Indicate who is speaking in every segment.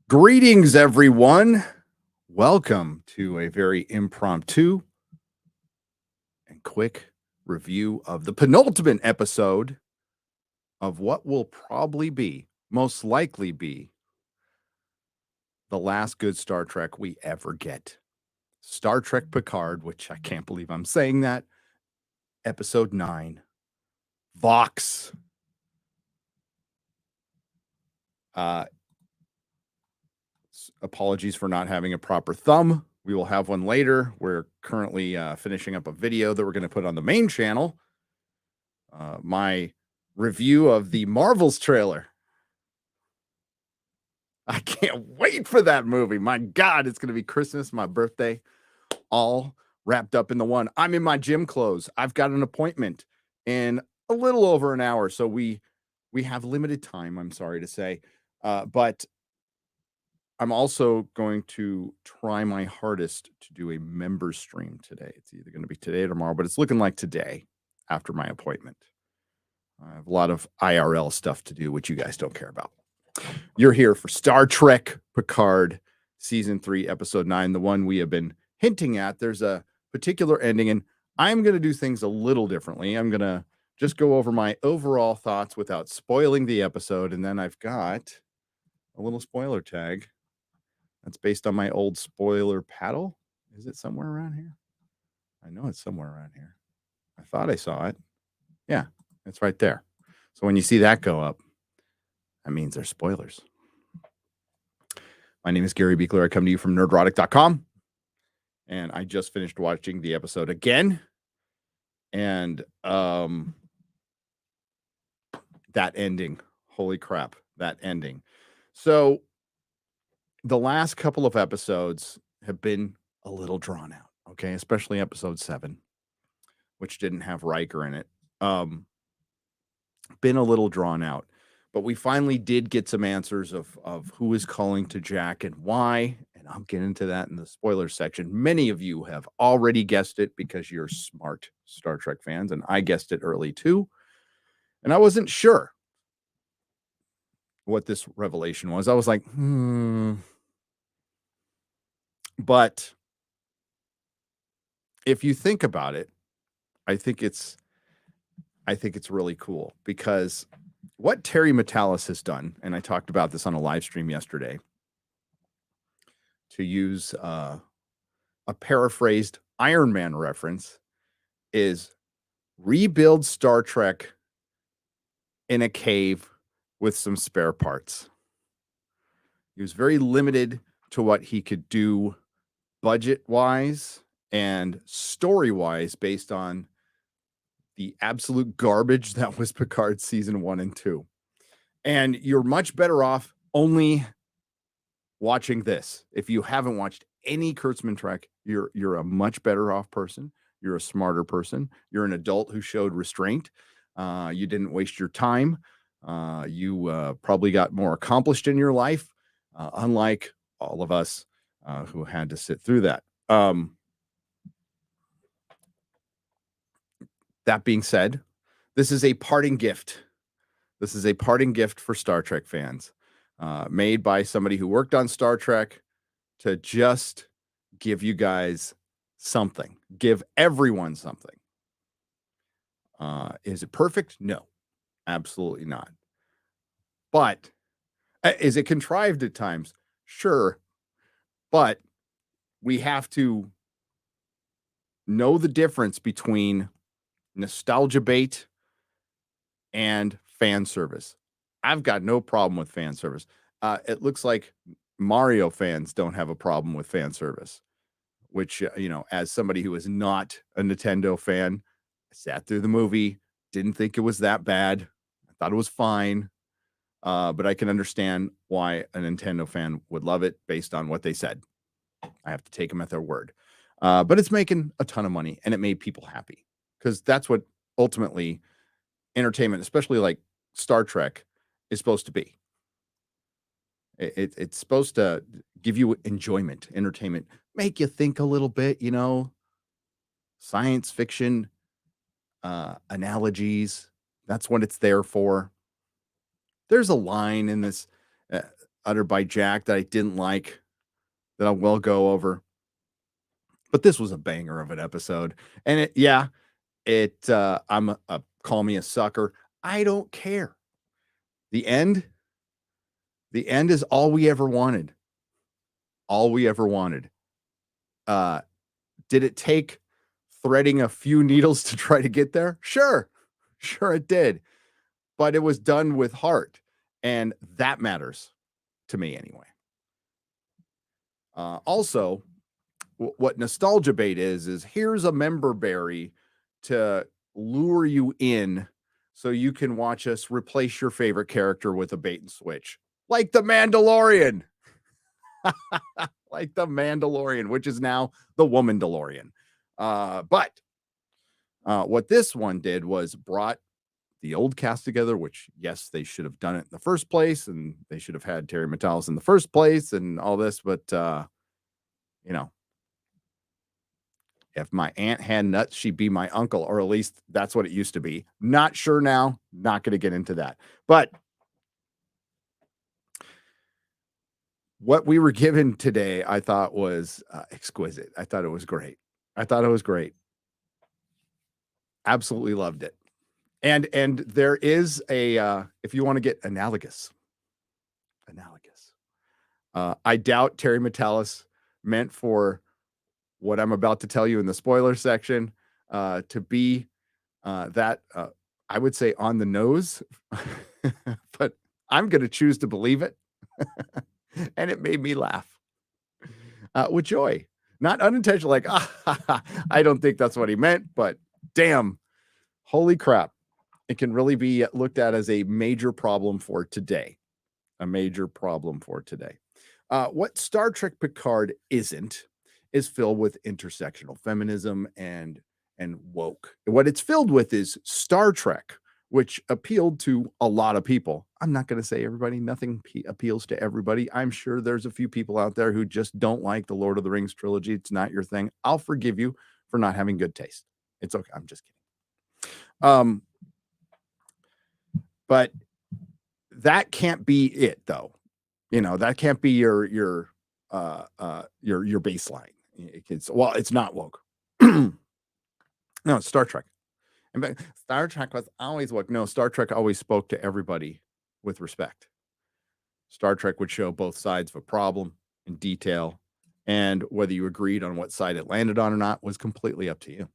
Speaker 1: Greetings, everyone. Welcome to a very impromptu and quick review of the penultimate episode of what will probably be, most likely be, the last good Star Trek we ever get. Star Trek Picard, which I can't believe I'm saying that. Episode 9. Vox. Apologies for not having a proper thumb. We will have one later. We're currently finishing up a video that we're going to put on the main channel. My review of the Marvels trailer. I can't wait for that movie. My God, it's going to be Christmas, my birthday, all wrapped up in the one. I'm in my gym clothes. I've got an appointment in a little over an hour, so we have limited time, I'm sorry to say. But I'm also going to try my hardest to do a member stream today. It's either going to be today or tomorrow, but it's looking like today after my appointment. I have a lot of IRL stuff to do, which you guys don't care about. You're here for Star Trek Picard Season 3, Episode 9, the one we have been hinting at. There's a particular ending, and I'm going to do things a little differently. I'm going to just go over my overall thoughts without spoiling the episode, and then I've got a little spoiler tag. That's based on my old spoiler paddle. Is it somewhere around here? I know it's somewhere around here. I thought I saw it. Yeah, it's right there. So when you see that go up, that means there's spoilers. My name is Gary Beekler. I come to you from Nerdrotic.com. And I just finished watching the episode again. And that ending. Holy crap, that ending. So the last couple of episodes have been a little drawn out, okay? Especially episode 7, which didn't have Riker in it. Been a little drawn out. But we finally did get some answers of who is calling to Jack and why. And I'll get into that in the spoilers section. Many of you have already guessed it because you're smart Star Trek fans. And I guessed it early too. And I wasn't sure what this revelation was. I was like, But if you think about it, I think it's really cool because what Terry Matalas has done, and I talked about this on a live stream yesterday, to use a paraphrased Iron Man reference, is rebuild Star Trek in a cave with some spare parts. He was very limited to what he could do budget-wise and story-wise based on the absolute garbage that was Picard season 1 and 2. And you're much better off only watching this. If you haven't watched any Kurtzman Trek, you're a much better off person. You're a smarter person. You're an adult who showed restraint. You didn't waste your time. You probably got more accomplished in your life, unlike all of us who had to sit through that. That being said, this is a parting gift. This is a parting gift for Star Trek fans, made by somebody who worked on Star Trek to just give you guys something, give everyone something. Is it perfect? No, absolutely not. But is it contrived at times? Sure. But we have to know the difference between nostalgia bait and fan service. I've got no problem with fan service. It looks like Mario fans don't have a problem with fan service, which, as somebody who is not a Nintendo fan, I sat through the movie, didn't think it was that bad. I thought it was fine. But I can understand why a Nintendo fan would love it based on what they said. I have to take them at their word. But it's making a ton of money and it made people happy because that's what ultimately entertainment, especially like Star Trek, is supposed to be. It's supposed to give you enjoyment, entertainment, make you think a little bit, science fiction analogies. That's what it's there for. There's a line in this uttered by Jack that I didn't like, that I will go over. But this was a banger of an episode. And call me a sucker. I don't care. The end is all we ever wanted. All we ever wanted. Did it take threading a few needles to try to get there? Sure it did. But it was done with heart, and that matters to me anyway. Also, what nostalgia bait is here's a member berry to lure you in so you can watch us replace your favorite character with a bait and switch, like the Mandalorian. Like the Mandalorian, which is now the Woman DeLorean. But what this one did was brought the old cast together, which, yes, they should have done it in the first place, and they should have had Terry Matalas in the first place and all this. But, if my aunt had nuts, she'd be my uncle, or at least that's what it used to be. Not sure now. Not going to get into that. But what we were given today, I thought was exquisite. I thought it was great. Absolutely loved it. And there is a, if you want to get analogous, I doubt Terry Matalas meant for what I'm about to tell you in the spoiler section to be that I would say on the nose, but I'm going to choose to believe it. And it made me laugh with joy, not unintentional, like, I don't think that's what he meant, but damn, holy crap. It can really be looked at as a major problem for today. What Star Trek Picard isn't is filled with intersectional feminism and woke. What it's filled with is Star Trek, which appealed to a lot of people. I'm not going to say everybody. Nothing appeals to everybody. I'm sure there's a few people out there who just don't like the Lord of the Rings trilogy. It's not your thing. I'll forgive you for not having good taste. It's okay. I'm just kidding. But that can't be it, though. That can't be your baseline. It's not woke. No, it's Star Trek. And Star Trek was always woke. No, Star Trek always spoke to everybody with respect. Star Trek would show both sides of a problem in detail, and whether you agreed on what side it landed on or not was completely up to you.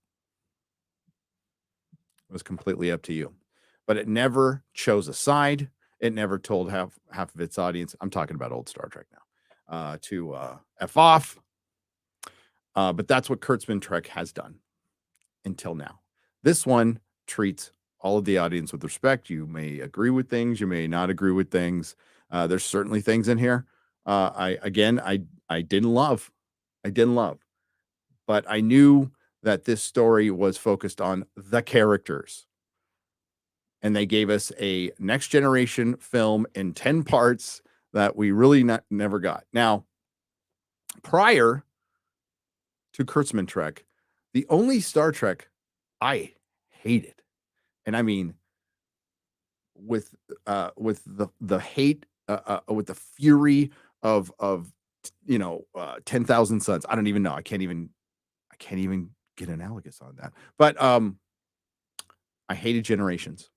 Speaker 1: But it never chose a side. It never told half of its audience. I'm talking about old Star Trek now, to F off. But that's what Kurtzman Trek has done until now. This one treats all of the audience with respect. You may agree with things. You may not agree with things. There's certainly things in here. I didn't love, but I knew that this story was focused on the characters. And they gave us a next generation film in 10 parts that we really never got. Now, prior to Kurtzman Trek, the only Star Trek I hated, and I mean with the hate, with the fury of 10,000 Suns. I don't even know. I can't even get analogous on that. But I hated Generations.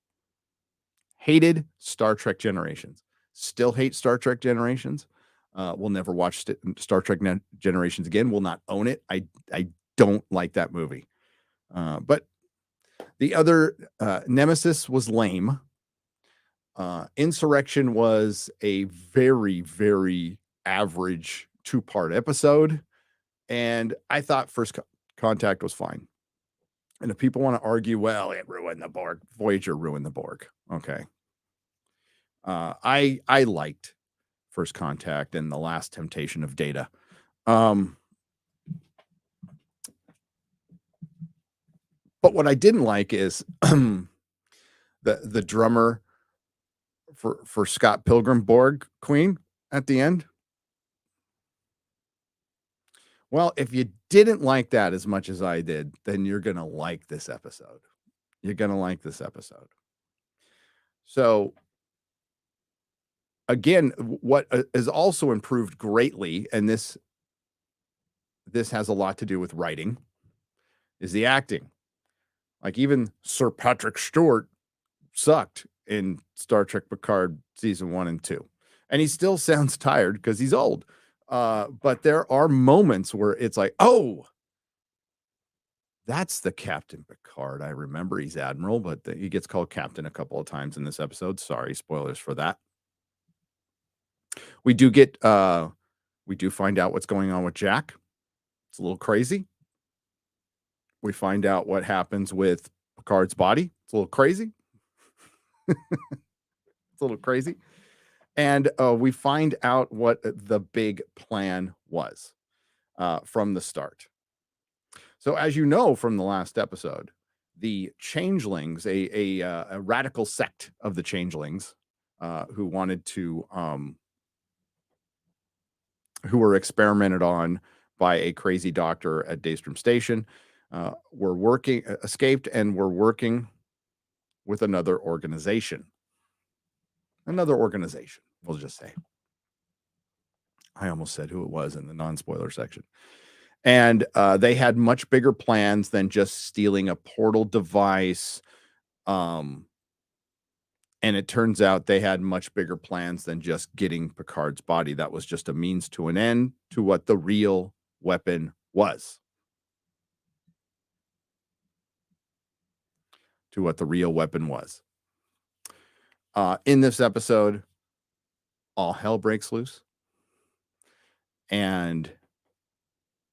Speaker 1: Hated Star Trek Generations. Still hate Star Trek Generations. We'll never watch Star Trek Generations again. Will not own it. I don't like that movie. But the other Nemesis was lame. Insurrection was a very, very average 2-part episode. And I thought First Contact was fine. And if people want to argue, well, it ruined the Borg. Voyager ruined the Borg. Okay. I liked First Contact and The Last Temptation of Data. But what I didn't like is the drummer for Scott Pilgrim Borg Queen at the end. Well, if you didn't like that as much as I did, then you're going to like this episode. So again, what is also improved greatly, and this has a lot to do with writing, is the acting. Like even Sir Patrick Stewart sucked in Star Trek Picard season 1 and 2. And he still sounds tired because he's old. But there are moments where it's like, oh, that's the Captain Picard. I remember he's Admiral, but he gets called Captain a couple of times in this episode. Sorry, spoilers for that. We do find out what's going on with Jack. It's a little crazy. We find out what happens with Picard's body. It's a little crazy. It's a little crazy. And we find out what the big plan was from the start. So as you know from the last episode, the changelings, a radical sect of the changelings who wanted to, who were experimented on by a crazy doctor at Daystrom Station, escaped and were working with another organization. We'll just say. I almost said who it was in the non-spoiler section. And they had much bigger plans than just stealing a portal device. And it turns out they had much bigger plans than just getting Picard's body. That was just a means to an end to what the real weapon was. In this episode, all hell breaks loose. And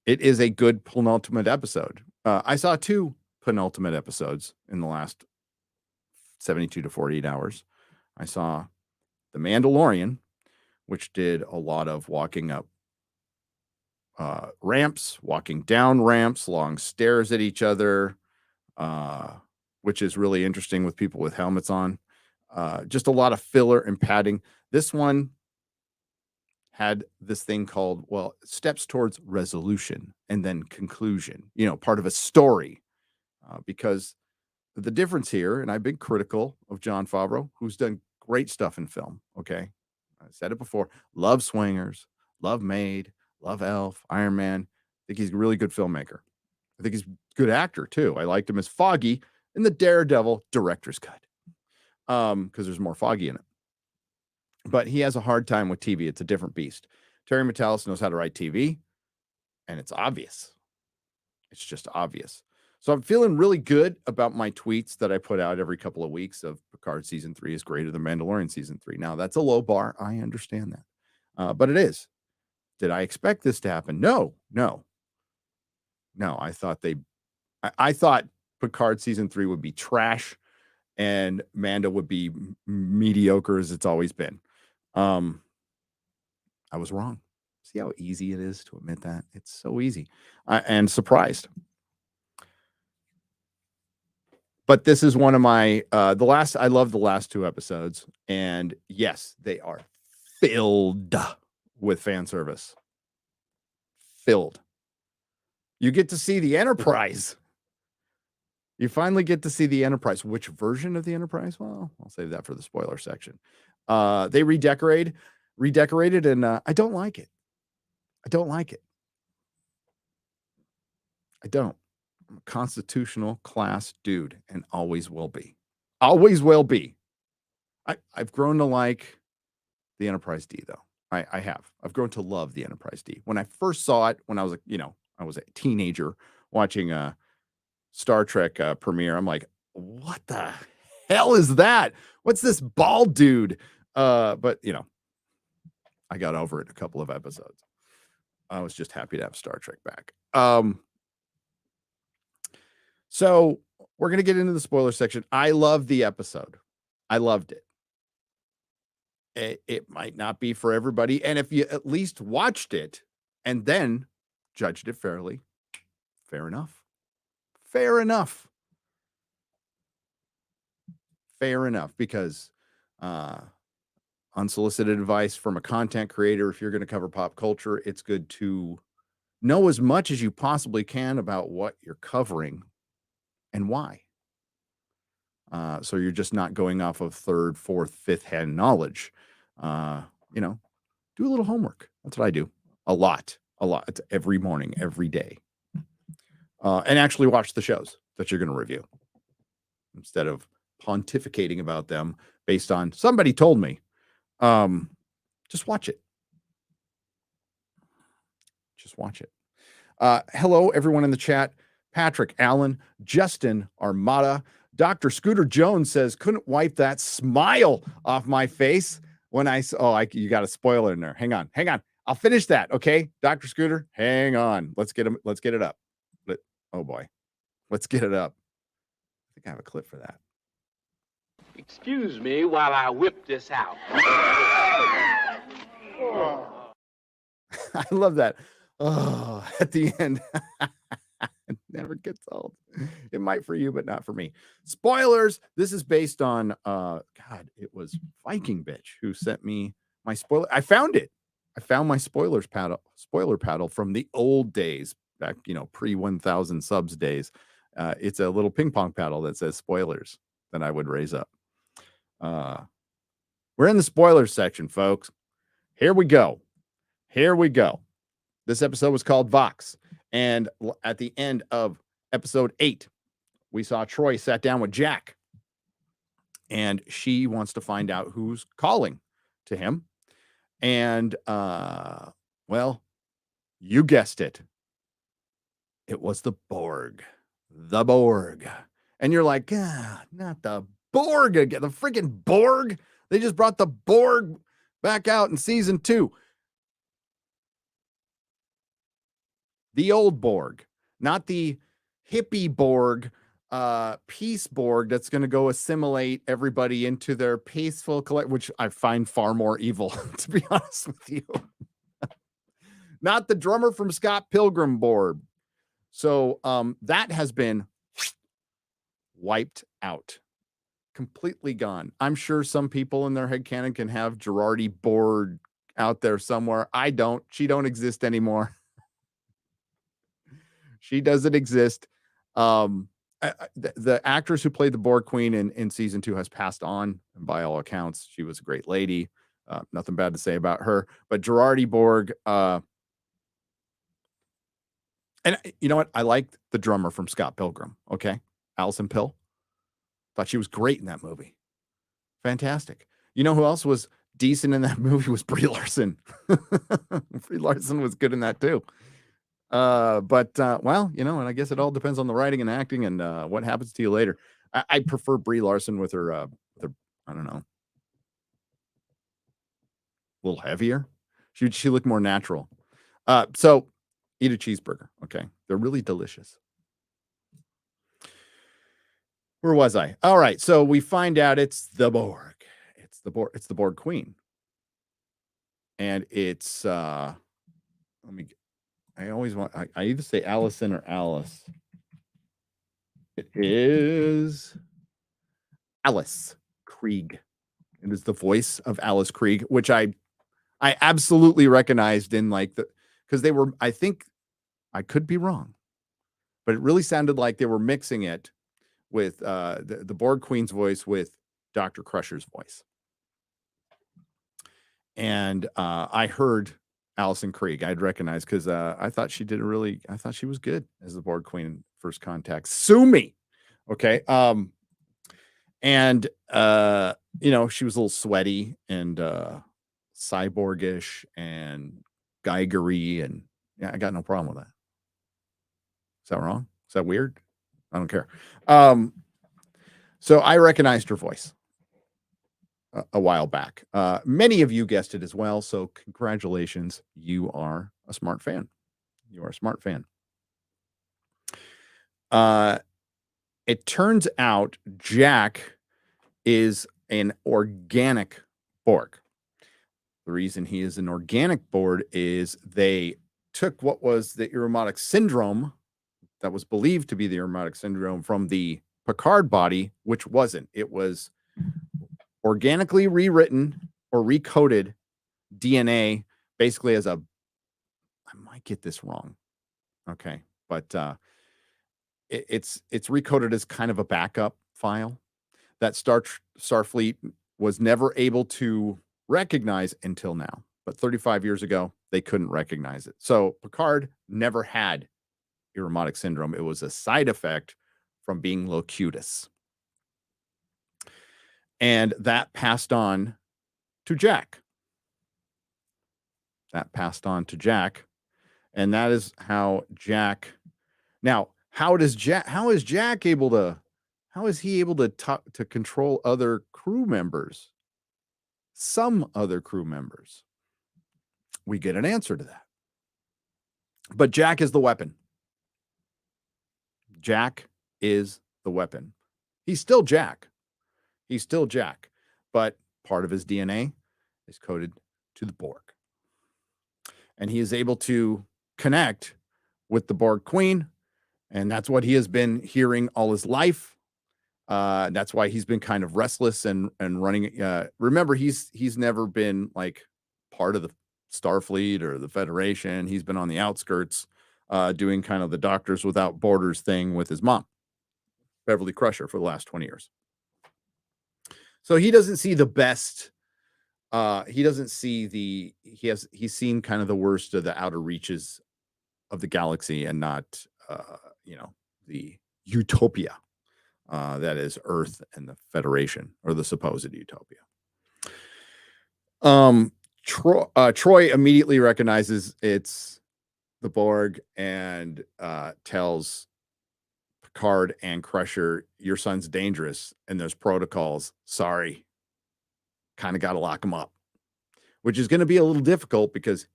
Speaker 1: it is a good penultimate episode. I saw 2 penultimate episodes in the last 72 to 48 hours. I saw The Mandalorian, which did a lot of walking up ramps, walking down ramps, long stairs at each other, which is really interesting with people with helmets on. Just a lot of filler and padding. This one had this thing called, steps towards resolution and then conclusion, part of a story. Because the difference here, and I've been critical of Jon Favreau, who's done great stuff in film. Okay. I said it before. Love Swingers, love Maid, love Elf, Iron Man. I think he's a really good filmmaker. I think he's a good actor too. I liked him as Foggy in the Daredevil director's cut. Because there's more Foggy in it. But he has a hard time with TV. It's a different beast. Terry Matalas knows how to write TV, and it's obvious. It's just obvious. So I'm feeling really good about my tweets that I put out every couple of weeks of Picard season 3 is greater than Mandalorian season 3. Now, that's a low bar. I understand that. But it is. Did I expect this to happen? No. I thought Picard season 3 would be trash and Mando would be mediocre as it's always been. I was wrong. See how easy it is to admit that? It's so easy. And surprised. But this is one of my I love the last 2 episodes. And yes, they are filled with fan service. Filled. You get to see the Enterprise. You finally get to see the Enterprise. Which version of the Enterprise? Well, I'll save that for the spoiler section. They redecorated, and I don't like it. I don't. I'm a constitutional class dude and always will be. I've grown to like the Enterprise D, though. I have. I've grown to love the Enterprise D. When I first saw it, when I was a teenager watching Star Trek premiere, I'm like, what the hell is that? What's this bald dude? But I got over it in a couple of episodes. I was just happy to have Star Trek back. So we're going to get into the spoiler section. I love the episode. I loved it. It might not be for everybody. And if you at least watched it and then judged it fairly, fair enough. Because unsolicited advice from a content creator, if you're going to cover pop culture, it's good to know as much as you possibly can about what you're covering and why. So you're just not going off of third, fourth, fifth hand knowledge. You know, do a little homework. That's what I do. A lot. It's every morning, every day. And actually watch the shows that you're going to review instead of pontificating about them based on somebody told me. Just watch it. Just watch it. Hello, everyone in the chat. Patrick, Allen, Justin, Armada, Dr. Scooter Jones says, couldn't wipe that smile off my face when I saw, you got a spoiler in there. Hang on. I'll finish that. Okay. Dr. Scooter, hang on. Let's get it up. Oh boy. Let's get it up. I think I have a clip for that.
Speaker 2: Excuse me while I whip this out.
Speaker 1: I love that. Oh, at the end. It never gets old. It might for you, but not for me. Spoilers. This is based on God, it was Viking Bitch who sent me my spoiler. I found it. I found my spoiler paddle from the old days, back, pre 1,000 subs days. It's a little ping pong paddle that says spoilers that I would raise up. We're in the spoilers section, folks. Here we go. This episode was called Vox. And at the end of episode 8, we saw Troy sat down with Jack. And she wants to find out who's calling to him. And, well, you guessed it. It was the Borg. The Borg. And you're like, not the Borg again. The freaking Borg. They just brought the Borg back out in season 2. The old Borg, not the hippie Borg, peace Borg that's going to go assimilate everybody into their peaceful collect, which I find far more evil, to be honest with you. Not the drummer from Scott Pilgrim Borg. So that has been wiped out, completely gone. I'm sure some people in their headcanon can have Girardi Borg out there somewhere. I don't. She don't exist anymore. She doesn't exist. The actress who played the Borg Queen in season 2 has passed on. And by all accounts, she was a great lady. Nothing bad to say about her. But Girardi Borg, and you know what? I liked the drummer from Scott Pilgrim. Okay, Alison Pill. Thought she was great in that movie. Fantastic. You know who else was decent in that movie? Was Brie Larson. Brie Larson was good in that too. But well, and I guess it all depends on the writing and acting and what happens to you later. I prefer Brie Larson with her, I don't know, a little heavier. She looked more natural. So eat a cheeseburger. Okay, they're really delicious. Where was I? All right, so we find out it's the Borg. It's the Borg Queen, and it's I always want, I either say Allison or Alice. It is Alice Krieg. It is the voice of Alice Krieg, which I absolutely recognized in because they were, I think, I could be wrong, but it really sounded like they were mixing it with the Borg Queen's voice with Dr. Crusher's voice. And I heard Allison Krieg. I'd recognize because I thought she was good as the Borg Queen in First Contact. Sue me. Okay. And she was a little sweaty and cyborgish and Geigery, and yeah, I got no problem with that. Is that wrong? Is that weird? I don't care. So I recognized her voice a while back. Many of you guessed it as well. So congratulations. You are a smart fan. It turns out Jack is an organic Borg. The reason he is an organic Borg is they took what was the Irumodic syndrome that was believed to be the Irumodic syndrome from the Picard body, which wasn't. It was organically rewritten or recoded DNA, basically as I might get this wrong. Okay. But it's recoded as kind of a backup file that Starfleet was never able to recognize until now. But 35 years ago, they couldn't recognize it. So Picard never had Irumodic syndrome. It was a side effect from being locutus. And that passed on to Jack. And that is how Jack. Now, how is he able to control other crew members? Some other crew members. We get an answer to that. But Jack is the weapon. Jack is the weapon. He's still Jack. But part of his DNA is coded to the Borg. And he is able to connect with the Borg Queen. And that's what he has been hearing all his life. That's why he's been kind of restless and running. Remember, he's never been like part of the Starfleet or the Federation. He's been on the outskirts, doing kind of the Doctors Without Borders thing with his mom, Beverly Crusher, for the last 20 years. So he doesn't see the best. He's seen kind of the worst of the outer reaches of the galaxy and not, the utopia that is Earth and the Federation, or the supposed utopia. Troy immediately recognizes it's the Borg and tells Picard and Crusher, your son's dangerous and there's protocols. Sorry. Kind of got to lock him up, which is going to be a little difficult because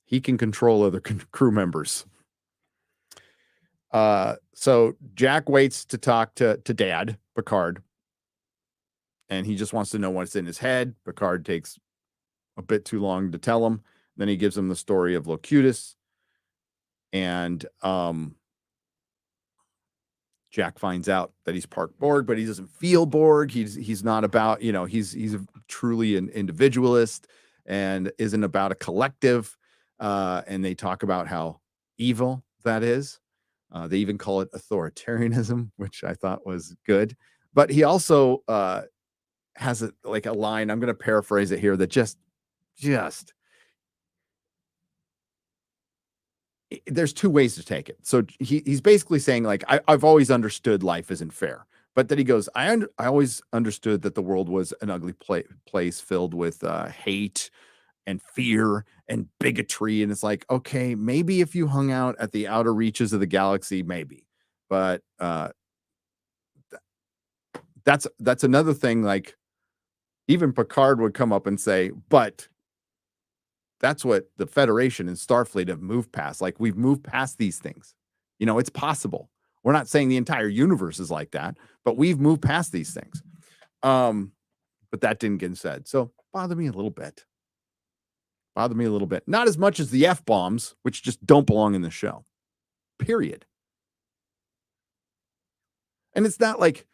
Speaker 1: he can control other crew members. So Jack waits to talk to Dad, Picard, and he just wants to know what's in his head. Picard takes a bit too long to tell him. Then he gives him the story of Locutus, and Jack finds out that he's part Borg, but he doesn't feel Borg. He's not about, he's truly an individualist and isn't about a collective. And they talk about how evil that is. They even call it authoritarianism, which I thought was good. But he also has a line. I'm going to paraphrase it here that just there's two ways to take it. So he's basically saying, like, I've always understood life isn't fair, but then he goes, I always understood that the world was an ugly place filled with hate and fear and bigotry. And it's like, okay, maybe if you hung out at the outer reaches of the galaxy, maybe, but that's another thing. Like, even Picard would come up and say, but that's what the Federation and Starfleet have moved past. Like, we've moved past these things. It's possible. We're not saying the entire universe is like that, but we've moved past these things. But that didn't get said. So bothered me a little bit. Not as much as the F-bombs, which just don't belong in the show. Period. And it's not like,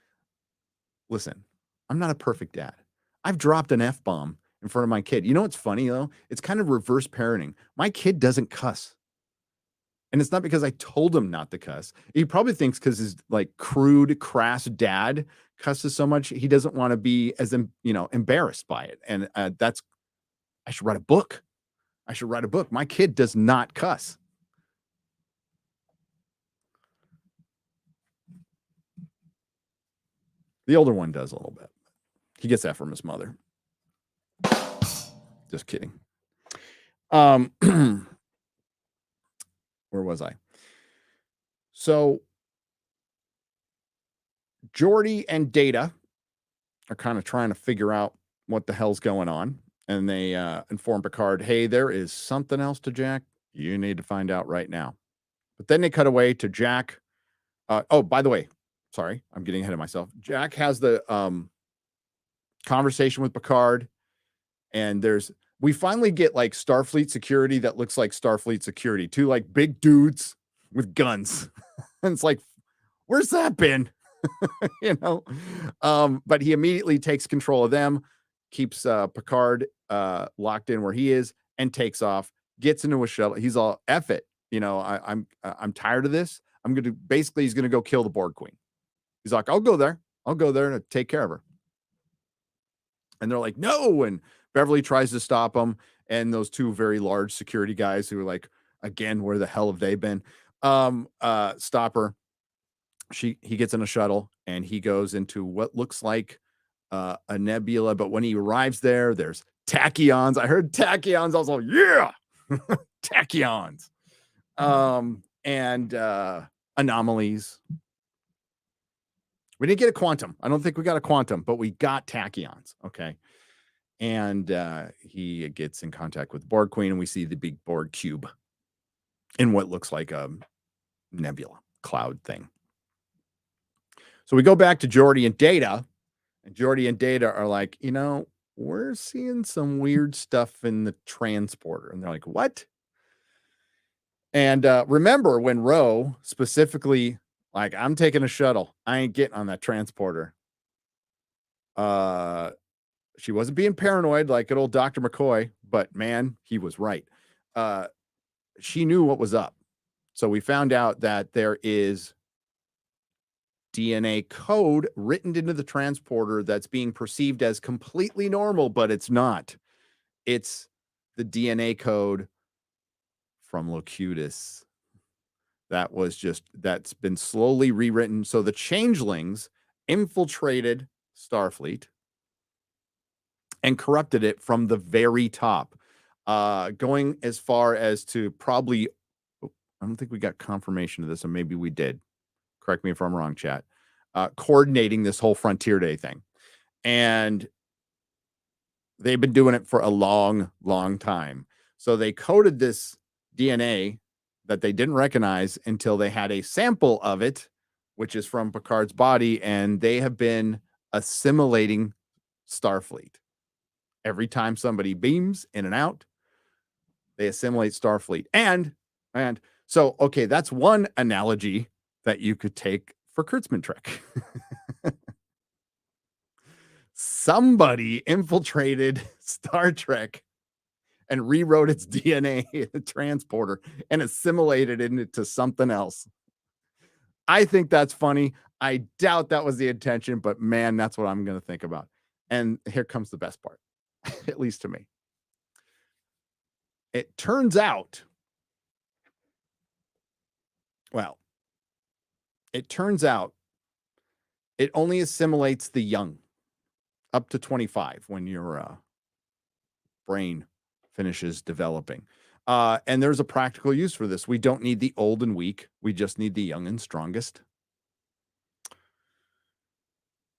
Speaker 1: listen, I'm not a perfect dad. I've dropped an F-bomb in front of my kid. You know what's funny, though? It's kind of reverse parenting. My kid doesn't cuss. And it's not because I told him not to cuss. He probably thinks because his crude, crass dad cusses so much, he doesn't want to be as embarrassed by it. And I should write a book. My kid does not cuss. The older one does a little bit. He gets that from his mother. Just kidding. Where was I? So Geordi and Data are kind of trying to figure out what the hell's going on. And they inform Picard, hey, there is something else to Jack. You need to find out right now. But then they cut away to Jack. Oh, by the way, sorry, I'm getting ahead of myself. Jack has the conversation with Picard. And we finally get like Starfleet security that looks like Starfleet security. Two like big dudes with guns. And it's like, where's that been? But he immediately takes control of them, keeps Picard locked in where he is, and takes off, gets into a shuttle. He's all, F it. I'm tired of this. He's gonna go kill the Borg Queen. He's like, I'll go there and take care of her. And they're like, no. And Beverly tries to stop him, and those two very large security guys who are like, again, where the hell have they been? Stop her. He gets in a shuttle and he goes into what looks like a nebula, but when he arrives there, there's tachyons. I heard tachyons. I was like, yeah, tachyons. And anomalies. We didn't get a quantum. I don't think we got a quantum, but we got tachyons. Okay. And he gets in contact with Borg Queen, and we see the big Borg cube in what looks like a nebula cloud thing. So we go back to Geordi and Data, and Geordi and Data are like, we're seeing some weird stuff in the transporter. And they're like, what? And remember when Ro specifically, like, I'm taking a shuttle. I ain't getting on that transporter. She wasn't being paranoid like good old Dr. McCoy, but man, he was right. She knew what was up. So we found out that there is DNA code written into the transporter that's being perceived as completely normal, but it's not. It's the DNA code from Locutus. That's been slowly rewritten. So the changelings infiltrated Starfleet and corrupted it from the very top, going as far as to probably, I don't think we got confirmation of this, or maybe we did. Correct me if I'm wrong, chat. Coordinating this whole Frontier Day thing. And they've been doing it for a long, long time. So they coded this DNA that they didn't recognize until they had a sample of it, which is from Picard's body, and they have been assimilating Starfleet. Every time somebody beams in and out, they assimilate Starfleet. And so, okay, that's one analogy that you could take for Kurtzman Trek. Somebody infiltrated Star Trek and rewrote its DNA in the transporter and assimilated it into something else. I think that's funny. I doubt that was the intention, but man, that's what I'm going to think about. And here comes the best part, at least to me. It turns out, it only assimilates the young up to 25 when your brain finishes developing. And there's a practical use for this. We don't need the old and weak. We just need the young and strongest.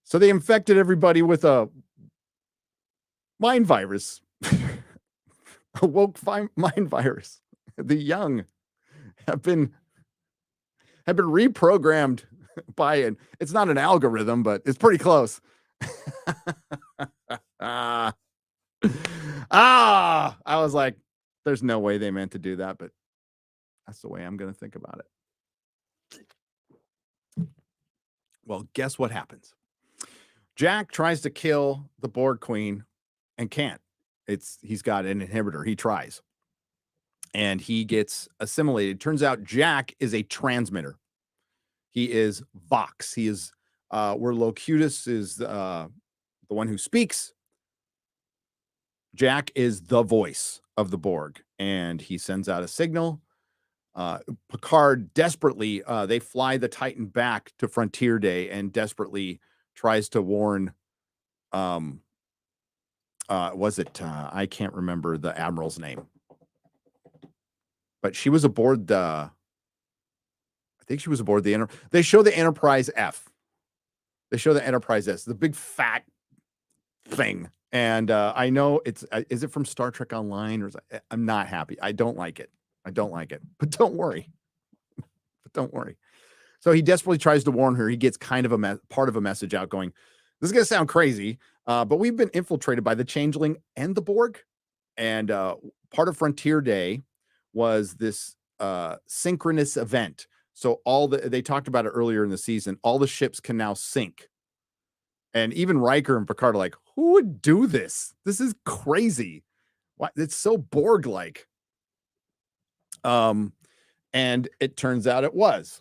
Speaker 1: So they infected everybody with a mind virus, a woke mind virus. The young have been reprogrammed by it's not an algorithm, but it's pretty close. I was like, there's no way they meant to do that, but that's the way I'm going to think about it. Well, guess what happens? Jack tries to kill the Borg Queen and can't. He's got an inhibitor. He tries. And he gets assimilated. Turns out Jack is a transmitter. He is Vox. He is where Locutus is the one who speaks. Jack is the voice of the Borg, and he sends out a signal. Picard desperately, they fly the Titan back to Frontier Day and desperately tries to warn, I can't remember the Admiral's name, but she was aboard I think she was aboard the they show the Enterprise F. They show the Enterprise S, the big fat thing. And I know is it from Star Trek Online, or I'm not happy. I don't like it. But don't worry. So he desperately tries to warn her. He gets kind of part of a message out going, this is going to sound crazy, but we've been infiltrated by the Changeling and the Borg. And part of Frontier Day was this synchronous event. So they talked about it earlier in the season. All the ships can now sync. And even Riker and Picard are like, who would do this? This is crazy. Why? It's so Borg-like. And it turns out it was.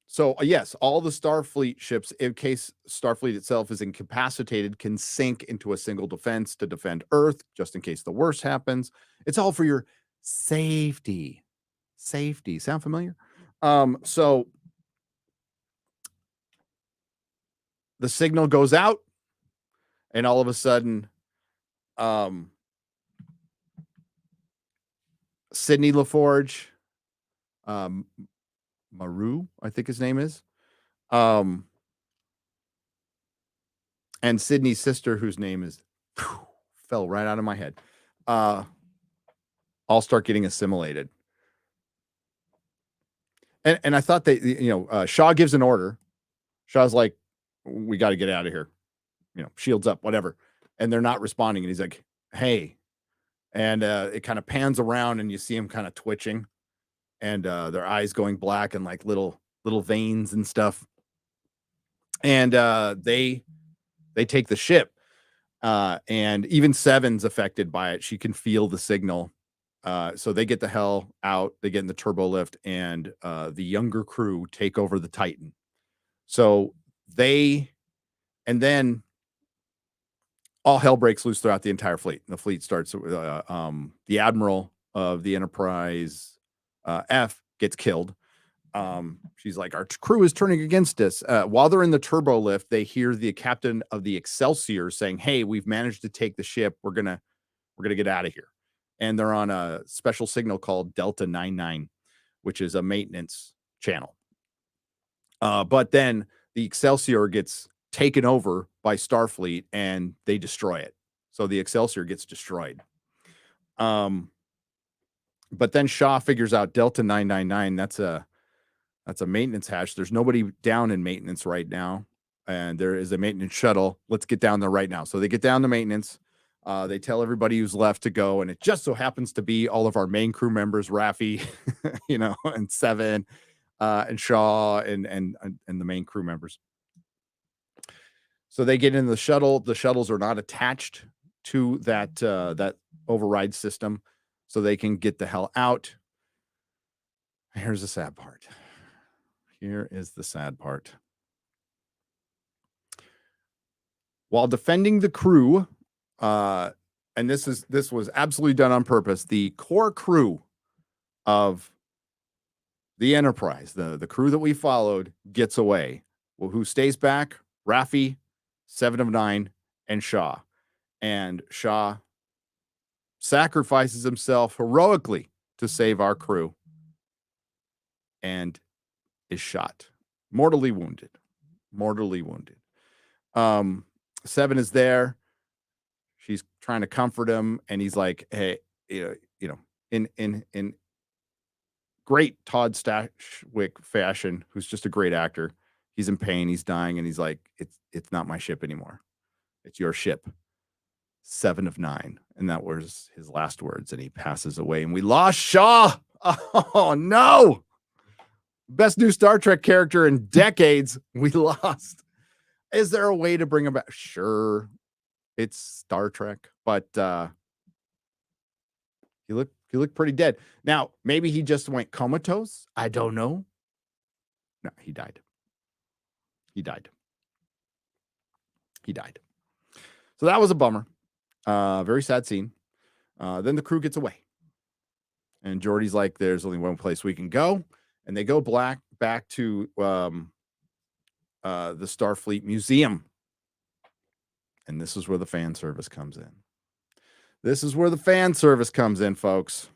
Speaker 1: So yes, all the Starfleet ships, in case Starfleet itself is incapacitated, can sink into a single defense to defend Earth, just in case the worst happens. It's all for your safety. Safety. Sound familiar? So the signal goes out, and all of a sudden, Sidney LaForge, Maru, I think his name is, and Sydney's sister, whose name is fell right out of my head, all start getting assimilated. And I thought they, Shaw gives an order. Shaw's like, we got to get out of here. Shields up, whatever. And they're not responding. And he's like, hey. And it kind of pans around and you see him kind of twitching and their eyes going black and like little veins and stuff. And they take the ship. And even Seven's affected by it. She can feel the signal. So they get the hell out. They get in the turbo lift, and the younger crew take over the Titan. So and then all hell breaks loose throughout the entire fleet. The fleet starts. The admiral of the Enterprise F gets killed. She's like, our crew is turning against us. While they're in the turbo lift, they hear the captain of the Excelsior saying, hey, we've managed to take the ship. We're gonna get out of here. And they're on a special signal called Delta 99, which is a maintenance channel. But then the Excelsior gets taken over by Starfleet and they destroy it. So the Excelsior gets destroyed. But then Shaw figures out Delta 999. That's a maintenance hatch. There's nobody down in maintenance right now. And there is a maintenance shuttle. Let's get down there right now. So they get down to maintenance. They tell everybody who's left to go, and it just so happens to be all of our main crew members, Raffi, and Seven, and Shaw, and the main crew members. So they get in the shuttle. The shuttles are not attached to that override system, so they can get the hell out. Here's the sad part. Here is the sad part. While defending the crew, and this was absolutely done on purpose, the core crew of the Enterprise, the crew that we followed, gets away. Well, who stays back? Raffi, 7 of 9, and Shaw. And Shaw sacrifices himself heroically to save our crew and is shot. Mortally wounded. 7 is there. She's trying to comfort him, and he's like, hey, in great Todd Stashwick fashion, who's just a great actor. He's in pain, he's dying, and he's like, it's not my ship anymore. It's your ship. 7 of 9. And that was his last words, and he passes away, and we lost Shaw. Oh no. Best new Star Trek character in decades. We lost. Is there a way to bring him back? Sure. It's Star Trek, but he looked pretty dead. Now, maybe he just went comatose. I don't know. No, he died. So that was a bummer. Very sad scene. Then the crew gets away. And Geordi's like, there's only one place we can go. And they go back to the Starfleet Museum. And this is where the fan service comes in. Folks.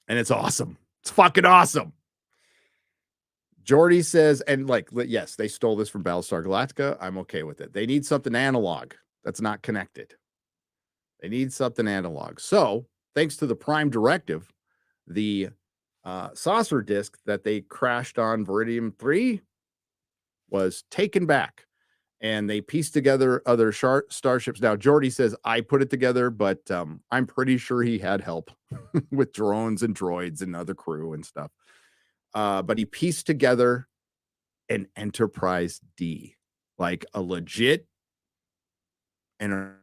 Speaker 1: And it's awesome. It's fucking awesome. Geordi says, and yes, they stole this from Battlestar Galactica. I'm okay with it. They need something analog that's not connected. So, thanks to the Prime Directive, the saucer disk that they crashed on Viridium 3 was taken back. And they pieced together other starships. Now, Geordi says, I put it together, but I'm pretty sure he had help with drones and droids and other crew and stuff. But he pieced together an Enterprise D, like a legit. And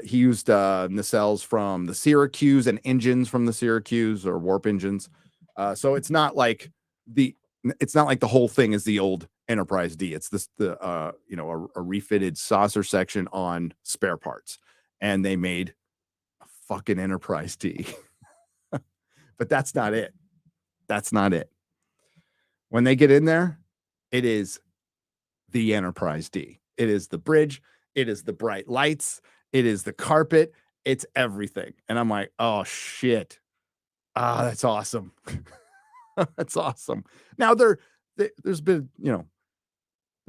Speaker 1: he used nacelles from the Syracuse and engines from the Syracuse, or warp engines. So it's not like the whole thing is the old Enterprise D. It's a refitted saucer section on spare parts, and they made a fucking Enterprise D. But that's not it. That's not it. When they get in there, it is the Enterprise D. It is the bridge. It is the bright lights. It is the carpet. It's everything. And I'm like, oh shit. That's awesome. That's awesome. Now there's been, their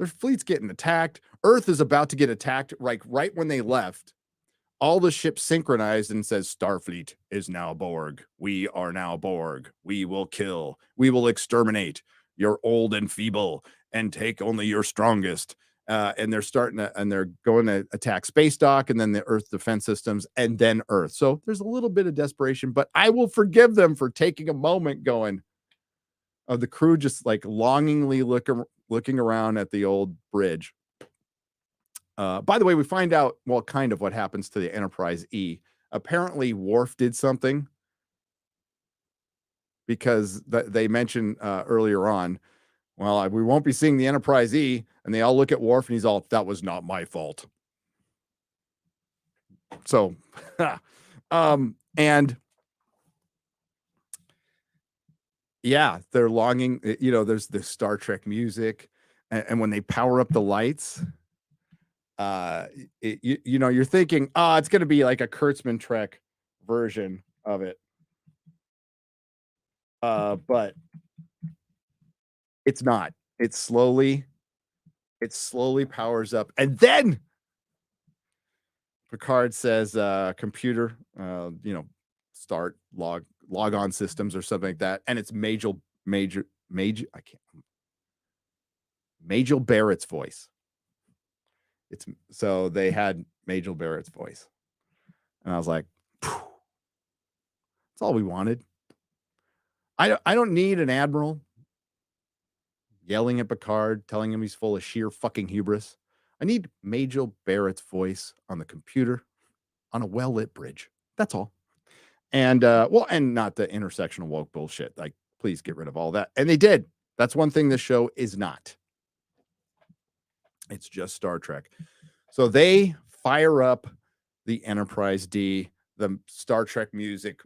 Speaker 1: fleet's getting attacked. Earth is about to get attacked. Like right when they left, all the ships synchronized and says Starfleet is now Borg. We are now Borg. We will kill. We will exterminate. You're old and feeble and take only your strongest. And they're going to attack space dock and then the Earth defense systems and then Earth. So there's a little bit of desperation, but I will forgive them for taking a moment going of the crew just like longingly looking around at the old bridge. By the way, we find out, well, kind of what happens to the Enterprise E. Apparently, Worf did something because they mentioned earlier on, well, we won't be seeing the Enterprise E. And they all look at Worf and he's all, that was not my fault. So, and yeah, they're longing, there's the Star Trek music. And when they power up the lights, you're thinking, it's going to be like a Kurtzman Trek version of it. But it's not. It slowly powers up. And then Picard says, computer, start log on systems or something like that. And it's Majel Barrett's voice. So they had Majel Barrett's voice. And I was like, that's all we wanted. I don't need an admiral yelling at Picard, telling him he's full of sheer fucking hubris. I need Majel Barrett's voice on the computer on a well-lit bridge. That's all. And and not the intersectional woke bullshit. Like, please get rid of all that. And they did. That's one thing this show is not. It's just Star Trek. So they fire up the Enterprise D. The Star Trek music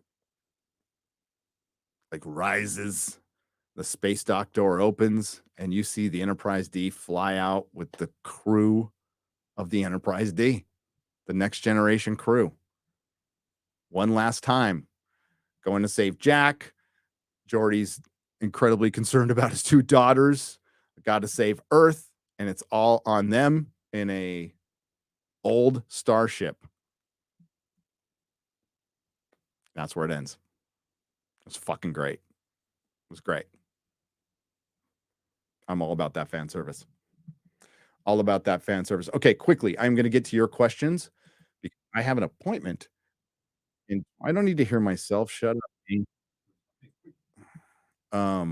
Speaker 1: like rises. The space dock door opens, and you see the Enterprise D fly out with the crew of the Enterprise D, the next generation crew. One last time, going to save Jack. Geordi's incredibly concerned about his two daughters. Got to save Earth, and it's all on them in a old starship. That's where it ends. It was fucking great. It was great. I'm all about that fan service. All about that fan service. Okay, quickly, I'm going to get to your questions because I have an appointment. And I don't need to hear myself. Shut up. I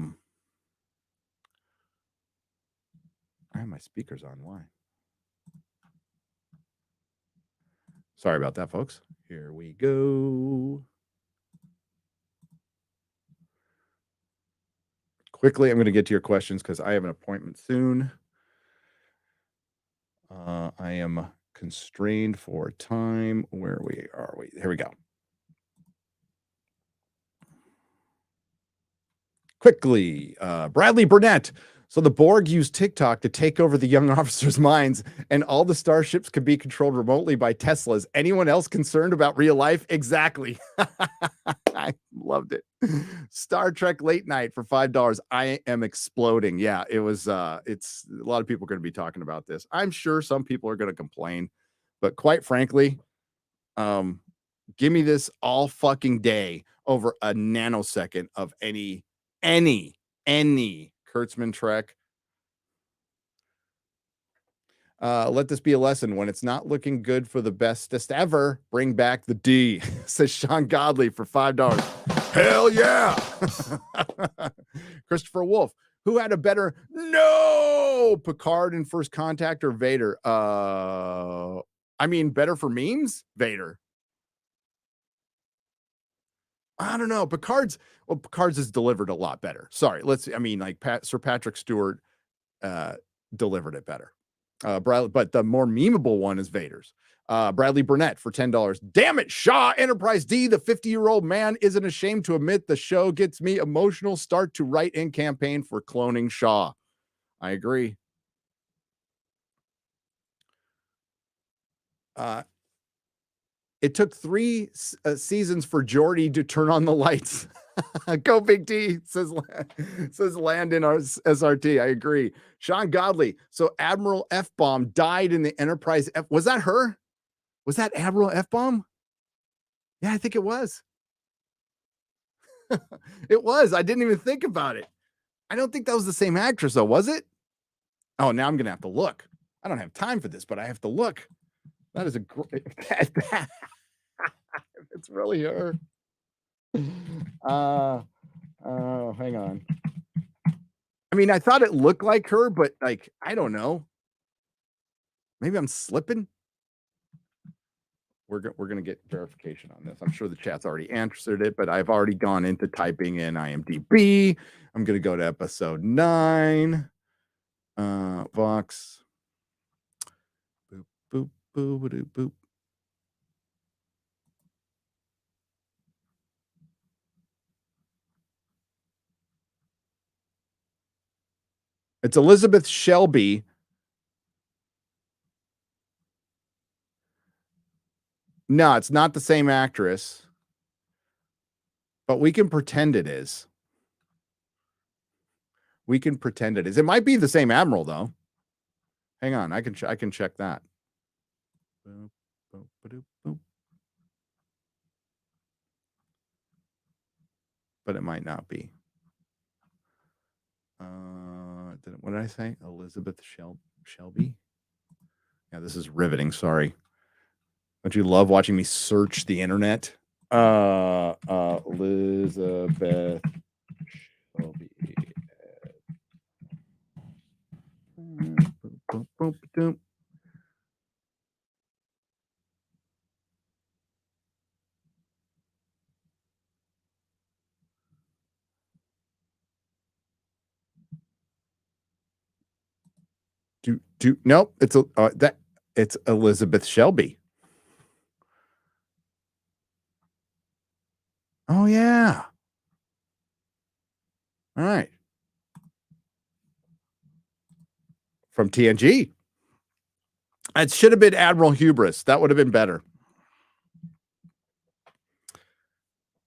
Speaker 1: have my speakers on. Why? Sorry about that, folks. Here we go. Quickly, I'm going to get to your questions because I have an appointment soon. I am constrained for time. Where are we? Here we go. Quickly, Bradley Burnett. So the Borg used TikTok to take over the young officers' minds, and all the starships could be controlled remotely by Teslas. Anyone else concerned about real life? Exactly. I loved it. Star Trek Late Night for $5. I am exploding. Yeah, it was. It's a lot of people are going to be talking about this. I'm sure some people are going to complain, but quite frankly, give me this all fucking day over a nanosecond of any Kurtzman Trek. Let this be a lesson. When it's not looking good for the bestest ever, bring back the D, says Sean Godley for $5. Hell yeah. Christopher Wolf, who had a better Picard in First Contact or Vader? Better for memes? Vader. I don't know. Picard's is delivered a lot better. Sorry. Sir Patrick Stewart delivered it better. But the more memeable one is Vader's. Bradley Burnett for $10. Damn it, Shaw Enterprise D, the 50-year-old man isn't ashamed to admit the show gets me emotional. Start to write-in campaign for cloning Shaw. I agree. It took 3 seasons for Geordi to turn on the lights. Go Big D, says Landon SRT. I agree. Sean Godley. So Admiral F-Bomb died in the Enterprise. Was that her? Was that Admiral F-Bomb? Yeah, I think it was. It was. I didn't even think about it. I don't think that was the same actress, though, was it? Oh, now I'm going to have to look. I don't have time for this, but I have to look. That is a great... It's really her. Hang on. I mean, I thought it looked like her, but like, I don't know. Maybe I'm slipping. We're going to get verification on this. I'm sure the chat's already answered it, but I've already gone into typing in IMDb. I'm going to go to episode 9. Vox. Boop, boop, boop, boop, boop. It's Elizabeth Shelby. No, it's not the same actress, but we can pretend it is. We can pretend it is. It might be the same admiral, though. Hang on, I can check that. Boop, boop, boop, boop. But it might not be. What did I say? Elizabeth Shelby? Yeah, this is riveting. Sorry. Don't you love watching me search the internet? Elizabeth Shelby. Boom, boom, boom. Nope. It's Elizabeth Shelby. Oh yeah. All right. From TNG. It should have been Admiral Hubris. That would have been better.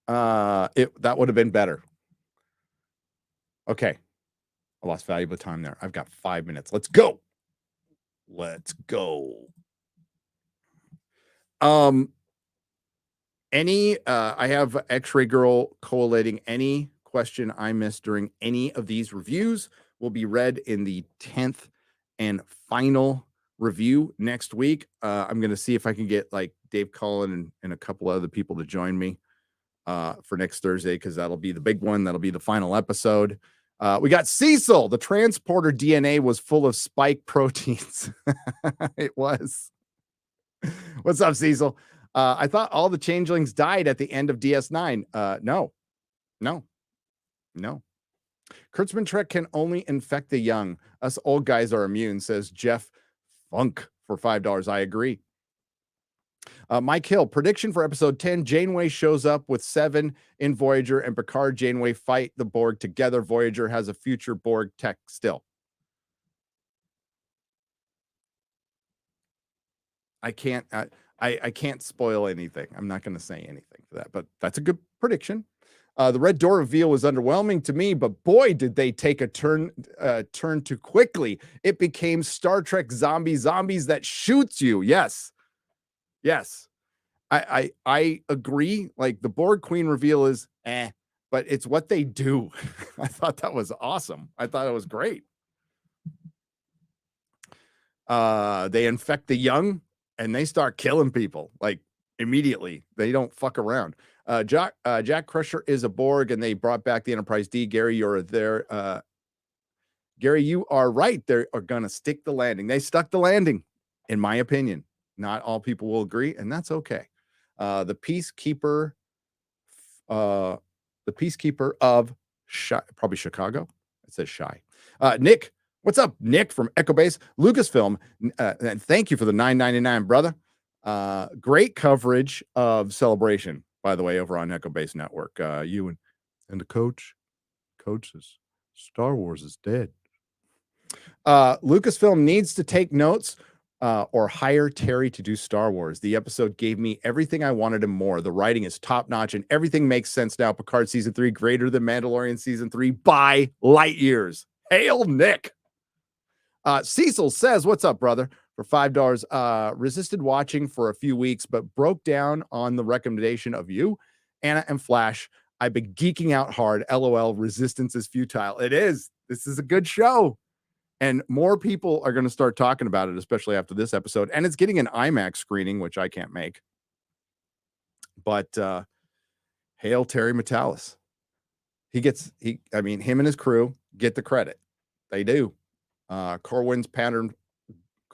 Speaker 1: That would have been better. Okay. I lost valuable time there. I've got 5 minutes. Let's go. I have X-Ray Girl collating any question I missed during any of these reviews will be read in the 10th and final review next week. I'm going to see if I can get like Dave Cullen and a couple other people to join me for next Thursday, because that'll be the big one. That'll be the final episode. We got Cecil. The transporter DNA was full of spike proteins. It was. What's up, Cecil? I thought all the changelings died at the end of DS9. No. Kurtzman Trek can only infect the young. Us old guys are immune, says Jeff Funk for $5. I agree. Mike Hill, prediction for episode 10. Janeway shows up with 7 in Voyager, and Picard, Janeway fight the Borg together. Voyager has a future Borg tech still. I can't spoil anything. I'm not going to say anything for that, but that's a good prediction. The Red Door reveal was underwhelming to me, but boy, did they take a turn too quickly. It became Star Trek zombies that shoots you. Yes. I agree. Like the Borg Queen reveal is but it's what they do. I thought that was awesome. I thought it was great. They infect the young and they start killing people like immediately. They don't fuck around. Jack Crusher is a Borg, and they brought back the Enterprise D. Gary, you're there. Gary, you are right. They are going to stick the landing. They stuck the landing, in my opinion. Not all people will agree, and that's okay. The Peacekeeper the peacekeeper of probably Chicago. It says Shy. Nick, what's up, Nick from Echo Base Lucasfilm? And thank you for the $9.99, brother. Great coverage of Celebration, by the way, over on Echo Base Network. You and the coach says Star Wars is dead. Lucasfilm needs to take notes or hire Terry to do Star Wars. The episode gave me everything I wanted and more. The writing is top notch and everything makes sense now. Picard season 3 greater than Mandalorian season 3 by light years. Hail Nick. Cecil says, what's up, brother? For $5. Resisted watching for a few weeks, but broke down on the recommendation of you, Anna, and Flash. I've been geeking out hard. LOL, resistance is futile. It is. This is a good show. And more people are going to start talking about it, especially after this episode. And it's getting an IMAX screening, which I can't make. But hail Terry Matalas. Him and his crew get the credit. They do. Corwin's pattern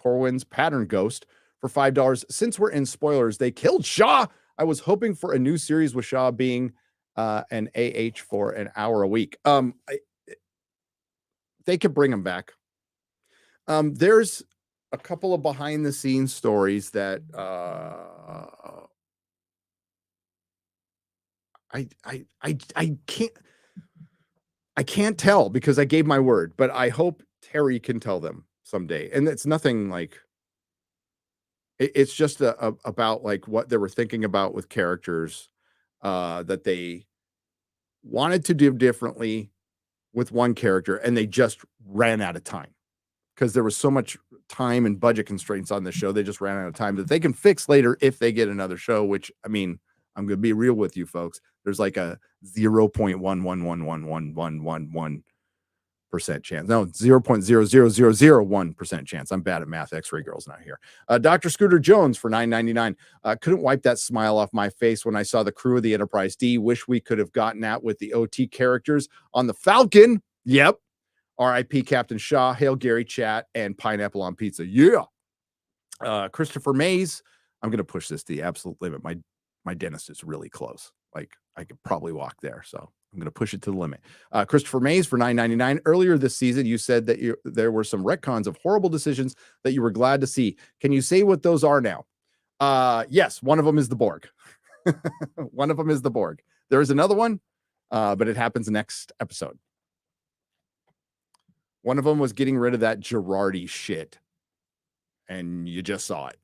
Speaker 1: ghost for $5. Since we're in spoilers, they killed Shaw. I was hoping for a new series with Shaw being an AH for an hour a week. They could bring him back. There's a couple of behind the scenes stories that I can't tell because I gave my word, but I hope Terry can tell them someday. And it's nothing like it's just about like what they were thinking about with characters that they wanted to do differently with one character, and they just ran out of time. Because there was so much time and budget constraints on the show, they just ran out of time that they can fix later if they get another show, which, I mean, I'm going to be real with you folks. There's like a 0.1111111% chance. No, 0.00001% chance. I'm bad at math. X-ray girl's not here. Dr. Scooter Jones for $9.99. Couldn't wipe that smile off my face when I saw the crew of the Enterprise D. Wish we could have gotten out with the OT characters on the Falcon. Yep. R.I.P. Captain Shaw, Hail Gary chat, and pineapple on pizza. Yeah. Christopher Mays. I'm going to push this to the absolute limit. My dentist is really close. Like I could probably walk there. So I'm going to push it to the limit. Christopher Mays for $9.99. Earlier this season, you said that there were some retcons of horrible decisions that you were glad to see. Can you say what those are now? Yes. One of them is the Borg. One of them is the Borg. There is another one, but it happens next episode. One of them was getting rid of that Girardi shit. And you just saw it.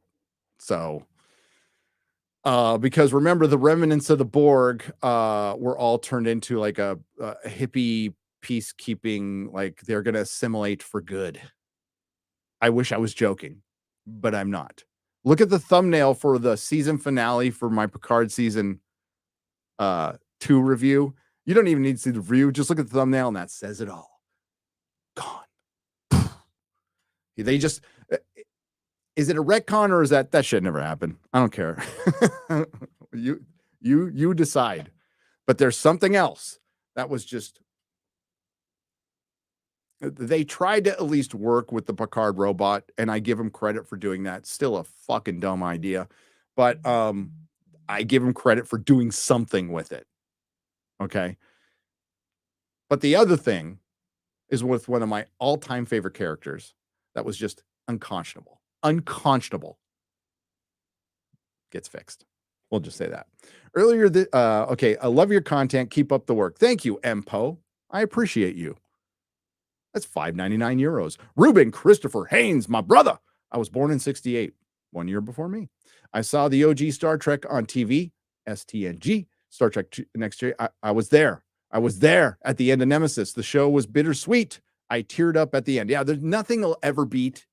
Speaker 1: So, because remember, the remnants of the Borg were all turned into like a hippie peacekeeping, like they're going to assimilate for good. I wish I was joking, but I'm not. Look at the thumbnail for the season finale for my Picard season 2 review. You don't even need to see the review. Just look at the thumbnail and that says it all. Gone. They just, is it a retcon or is that shit never happened? I don't care. You decide. But there's something else that was just, they tried to at least work with the Picard robot, and I give them credit for doing that. Still a fucking dumb idea, but I give them credit for doing something with it. Okay. But the other thing is with one of my all-time favorite characters that was just unconscionable. Unconscionable. Gets fixed. We'll just say that. Earlier, okay, I love your content. Keep up the work. Thank you, Empo. I appreciate you. That's €5.99. Ruben Christopher Haynes, my brother. I was born in 68, 1 year before me. I saw the OG Star Trek on TV, STNG, Star Trek Next Year. I was there. I was there at the end of Nemesis. The show was bittersweet. I teared up at the end. Yeah, there's nothing will ever beat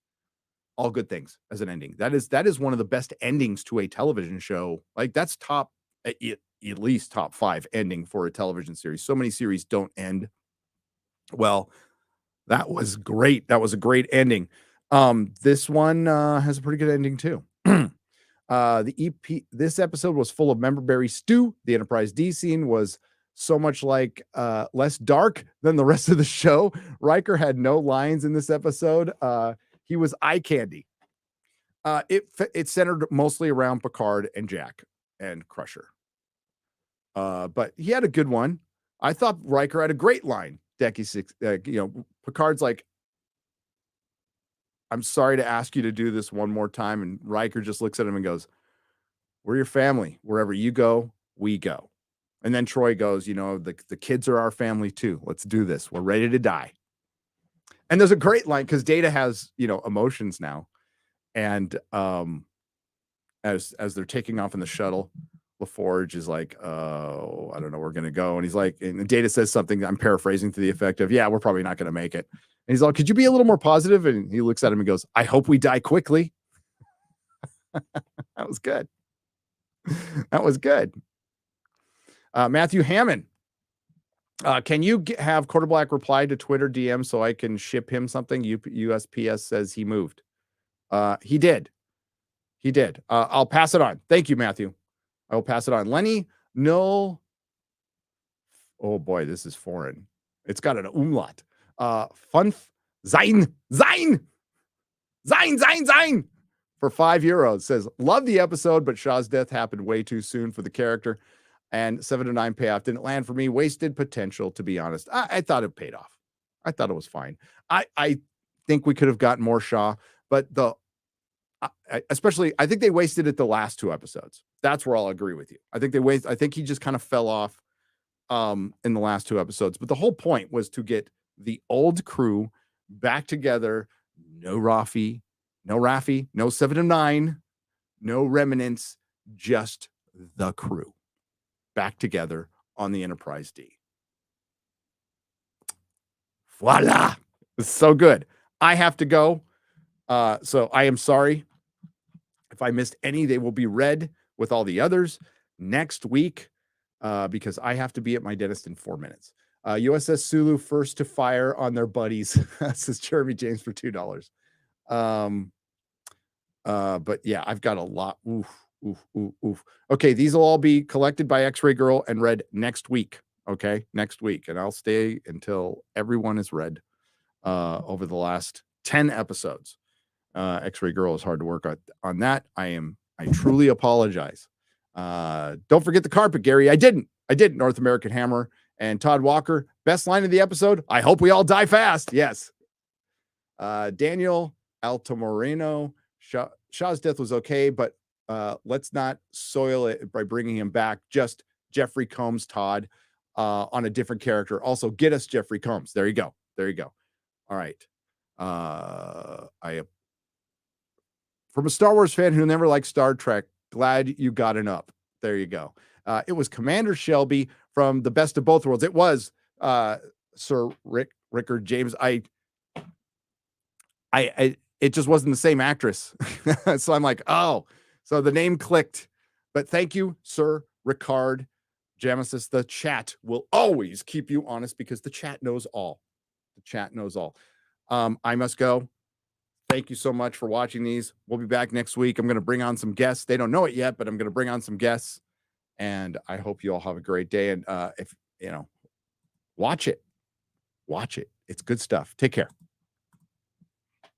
Speaker 1: All Good Things as an ending. That is one of the best endings to a television show. Like that's top, at least top 5 ending for a television series. So many series don't end well. That was great. That was a great ending. This one has a pretty good ending too. The EP, this episode was full of memberberry stew. The Enterprise D scene was so much like less dark than the rest of the show. Riker had no lines in this episode. He was eye candy. It centered mostly around Picard and Jack and Crusher. But he had a good one. I thought Riker had a great line. Picard's like, I'm sorry to ask you to do this one more time. And Riker just looks at him and goes, we're your family. Wherever you go, we go. And then Troy goes, the kids are our family too. Let's do this. We're ready to die. And there's a great line because Data has, emotions now. And as they're taking off in the shuttle, LaForge is like, oh, I don't know, we're going to go. And he's like, and Data says something, I'm paraphrasing to the effect of, yeah, we're probably not going to make it. And he's like, could you be a little more positive? And he looks at him and goes, I hope we die quickly. That was good. That was good. Matthew Hammond. Can you have Quarterblack reply to Twitter DM so I can ship him something? USPS says he moved. He did. I'll pass it on. Thank you, Matthew. I will pass it on. Lenny, no. Oh boy, this is foreign. It's got an umlaut. Zine for €5 says, love the episode, but Shaw's death happened way too soon for the character. And 7 to 9 payoff didn't land for me. Wasted potential, to be honest. I thought it paid off. I thought it was fine. I think we could have gotten more Shaw, but I think they wasted it the last 2 episodes. That's where I'll agree with you. I think he just kind of fell off in the last 2 episodes. But the whole point was to get the old crew back together. No Raffi, no 7 to 9, no remnants, just the crew back together on the Enterprise D. Voila! It's so good. I have to go. So I am sorry if I missed any. They will be read with all the others next week because I have to be at my dentist in 4 minutes. USS Sulu first to fire on their buddies. Says Jeremy James for $2. But yeah, I've got a lot. Oof. Okay, these will all be collected by X-Ray Girl and read next week. Okay, next week. And I'll stay until everyone is read over the last 10 episodes. X-Ray Girl is hard to work on that. I truly apologize. Don't forget the carpet, Gary. I didn't. North American Hammer and Todd Walker. Best line of the episode. I hope we all die fast. Yes. Daniel Altamoreno. Shaw's death was okay, but let's not soil it by bringing him back. Just Jeffrey Combs, Todd, on a different character. Also, get us Jeffrey Combs. There you go. All right. From a Star Wars fan who never liked Star Trek, glad you got an up. There you go. It was Commander Shelby from The Best of Both Worlds. It was Sir Rickard James. It just wasn't the same actress. So I'm like, oh, so the name clicked. But thank you, Sir Rickard Jamesis. The chat will always keep you honest because the chat knows all. I must go. Thank you so much for watching these. We'll be back next week. I'm going to bring on some guests. They don't know it yet, but I'm going to bring on some guests. And I hope you all have a great day. And if watch it. It's good stuff. Take care.